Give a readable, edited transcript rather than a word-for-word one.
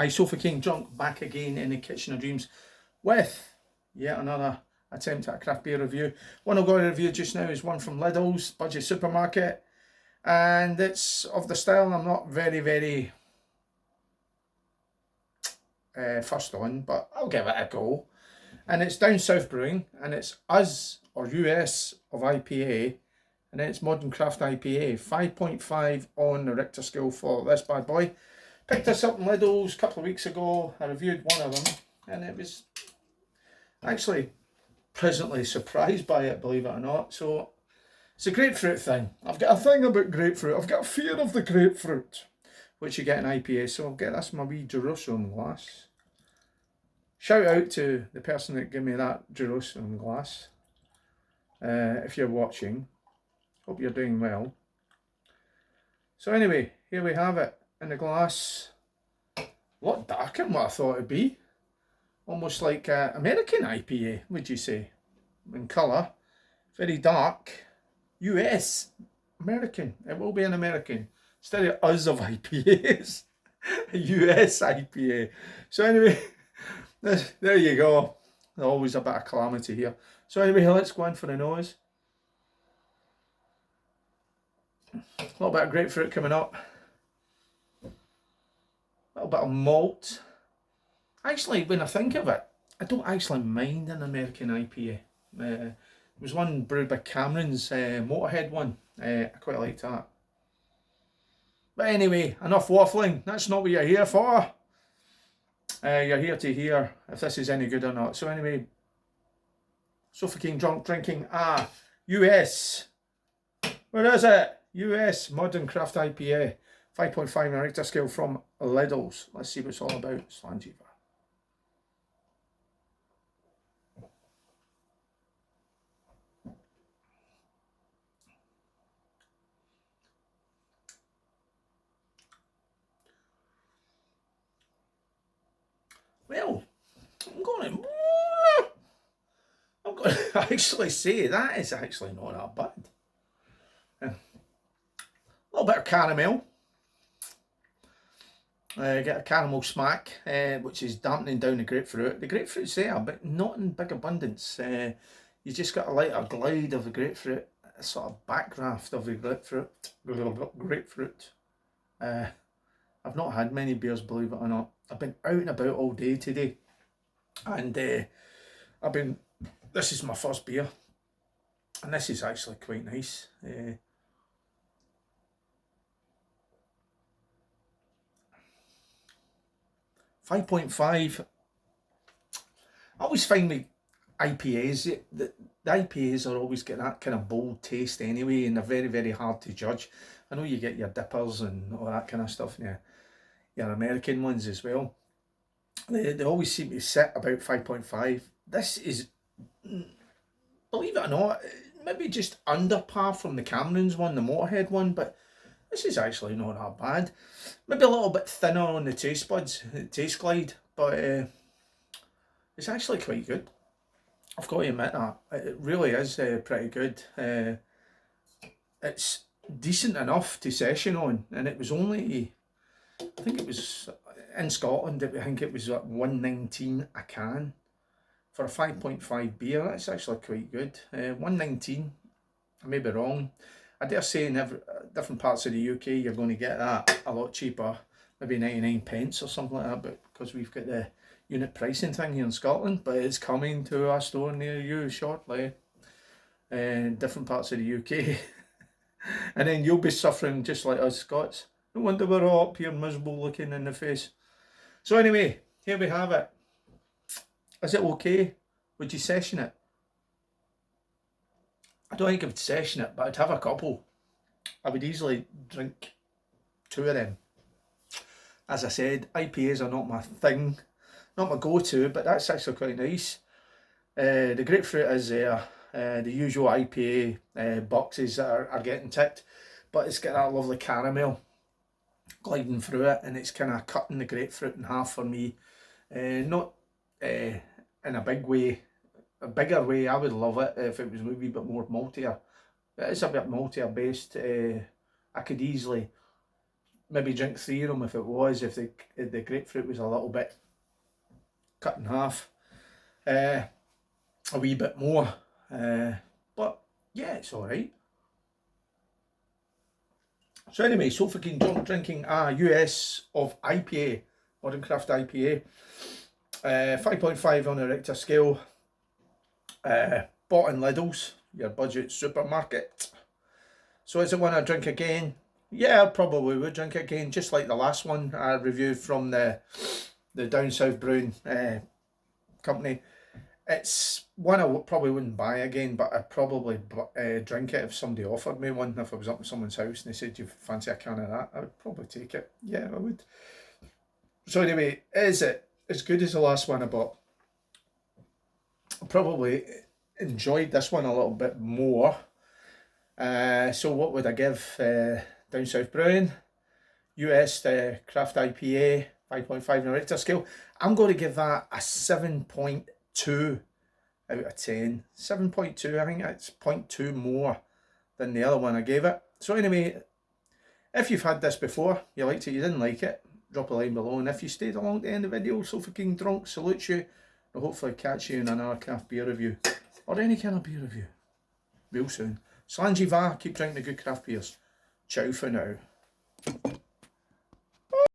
Sofa King Drunk back again in the Kitchen of Dreams with yet another attempt at a craft beer review. One I've got to review just now is one from Lidl's budget supermarket, and it's of the style I'm not very fussed on, but I'll give it a go. And it's Down South Brewing, and it's US or US of IPA, and then it's Modern Craft IPA, 5.5 on the Richter scale for this bad boy. Picked this up in Lidl's a couple of weeks ago. I reviewed one of them, and it was actually pleasantly surprised by it, believe it or not. So it's a grapefruit thing. I've got a thing about grapefruit. I've got a fear of the grapefruit, which you get in IPA. So I'll get this in my wee Jerusalem glass. Shout out to the person that gave me that Jerusalem glass. If you're watching, hope you're doing well. So anyway, here we have it in the glass. A lot darker than what I thought it'd be. Almost like American IPA, would you say? In colour. Very dark. US. American. It will be an American. Instead of us of IPAs. A US IPA. So anyway, there you go. There's always a bit of calamity here. So anyway, let's go in for the nose. A little bit of grapefruit coming up. A little bit of malt. Actually, when I think of it, I don't actually mind an American IPA. There was one brewed by Cameron's Motorhead one. I quite liked that. But anyway, enough waffling. That's not what you're here for. You're here to hear if this is any good or not. So anyway, Sofa King Drunk drinking US. Where is it? US Modern Craft IPA. 5.5 on a Richter scale from Lidl's. Let's see what it's all about. Slangy. Well, I'm going to actually say that is actually not that bad. A little bit of caramel. Get a caramel smack, which is dampening down the grapefruit. The grapefruit's there, but not in big abundance. You just got a lighter glide of the grapefruit, a sort of backdraft of the grapefruit. I've not had many beers, believe it or not. I've been out and about all day today, and this is my first beer, and this is actually quite nice. 5.5. I always find with IPAs, the IPAs are always get that kind of bold taste anyway, and they're very hard to judge. I know you get your dippers and all that kind of stuff, yeah. Your American ones as well. They always seem to sit about 5.5. This is, believe it or not, maybe just under par from the Cameron's one, the Motorhead one, but this is actually not that bad. Maybe a little bit thinner on the taste buds, the taste glide, but it's actually quite good. I've got to admit that. It really is pretty good. It's decent enough to session on, and it was only, I think it was in Scotland, I think it was at $1.19 a can for a 5.5 beer. That's actually quite good. $1.19, I may be wrong. I dare say in different parts of the UK you're going to get that a lot cheaper, maybe 99 pence or something like that, but because we've got the unit pricing thing here in Scotland, but it's coming to a store near you shortly in different parts of the UK. And then you'll be suffering just like us Scots. No wonder we're all up here miserable looking in the face. So anyway, here we have it. Is it okay? Would you session it? I don't think I would session it, but I'd have a couple. I would easily drink 2 of them. As I said, IPAs are not my thing, not my go-to, but that's actually quite nice. The grapefruit is there. The usual IPA boxes are getting ticked, but it's got that lovely caramel gliding through it, and it's kind of cutting the grapefruit in half for me. Not in a big way, a bigger way. I would love it if it was a wee bit more maltier. It's a bit maltier based. I could easily maybe drink 3 of them if the grapefruit was a little bit cut in half. A wee bit more. But yeah, it's alright. So anyway, so fucking drinking a US of IPA, Modern Craft IPA. 5.5 on a Richter scale. Bought in Lidl's, your budget supermarket. So is it one I drink again? Yeah, I probably would drink it again, just like the last one I reviewed from the Down South Brewing company. It's one I probably wouldn't buy again, but I'd probably drink it if somebody offered me one. If I was up at someone's house and they said, "Do you fancy a can of that?" I would probably take it. Yeah, I would. So anyway, is it as good as the last one I bought? I probably enjoyed this one a little bit more. So what would I give Down South Brewing? US Craft IPA, 5.5 on a Richter scale. I'm going to give that a 7.2 out of 10. 7.2, I think it's 0.2 more than the other one I gave it. So anyway, if you've had this before, you liked it, you didn't like it, drop a line below. And if you stayed along to the end of the video, so fucking drunk, salute you. I'll hopefully catch you in another craft beer review. Or any kind of beer review. Real soon. Slangy va, keep drinking the good craft beers. Ciao for now.